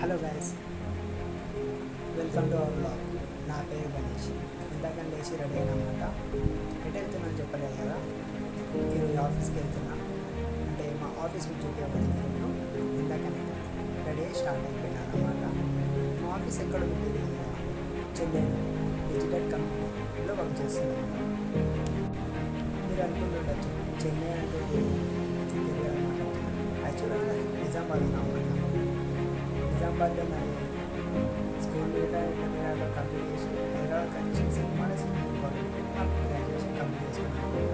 Hello guys, welcome to our blog. నా పేరు గణేష్. ఇందాక లేచి రెడీ అయినమాట. ఎటు వెళ్తున్నాను చెప్పలేదు కదా. ఈరోజు ఆఫీస్కి వెళ్తున్నా. అంటే మా ఆఫీస్ నుంచి చూపించబడింది. నేను ఇందాకనే రెడీ అయ్యి స్టార్ట్ అయిపోయినాను అనమాట. మా ఆఫీస్ ఎక్కడ ఉంటుంది? చెన్నై డిజిటల్ కంపెనీలో వర్క్ చేస్తున్నాను. మీరు అనుకుంటుండొచ్చు చెన్నై అంటే తెలియదు అనమాట. యాక్చువల్గా నిజామాబాద్ అన్నమాట. నిజామాబాద్లో మరి స్కూల్ మీద ఇంటర్మీడియట్లో కంప్లీట్ చేసి Hyderabad connection cinema college graduation complete చేసుకున్నాను.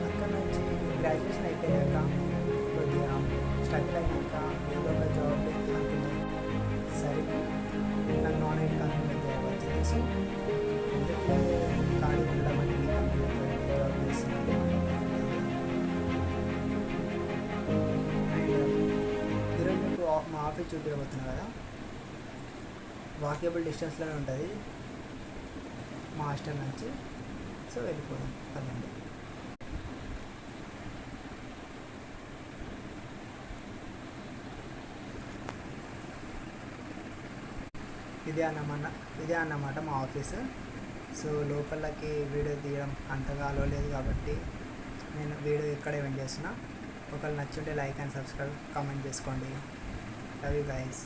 అక్కడ నుంచి గ్రాడ్యుయేషన్ అయిపోయాక కొద్దిగా స్ట్రగుల్ అయినాక ఏదో ఒక జాబ్ అనుకున్నాను. సరే నాకు నాన్ ఐటీ కంపెనీలో జాబ్ వచ్చేసి ఎందుకంటే ఖాళీ ఉండమని కంపెనీలో జాబ్ చేస్తున్నాను. ఈరోజు మీకు మా ఆఫీస్ చూపించబోతున్నా కదా, వాకేబుల్ డిస్టెన్స్లోనే ఉంటుంది మా హాస్టల్ నుంచి. సో వెళ్ళిపోదాం పదండి. ఇదే అన్నమాట మా ఆఫీసు. సో లోపలకి వీడియో తీయడం అంతగా అలవలేదు కాబట్టి నేను వీడియో ఇక్కడే వెంట్ చేస్తున్నా. ఒకవేళ నచ్చుంటే లైక్ అండ్ సబ్స్క్రైబ్ కామెంట్ చేసుకోండి. Love you guys.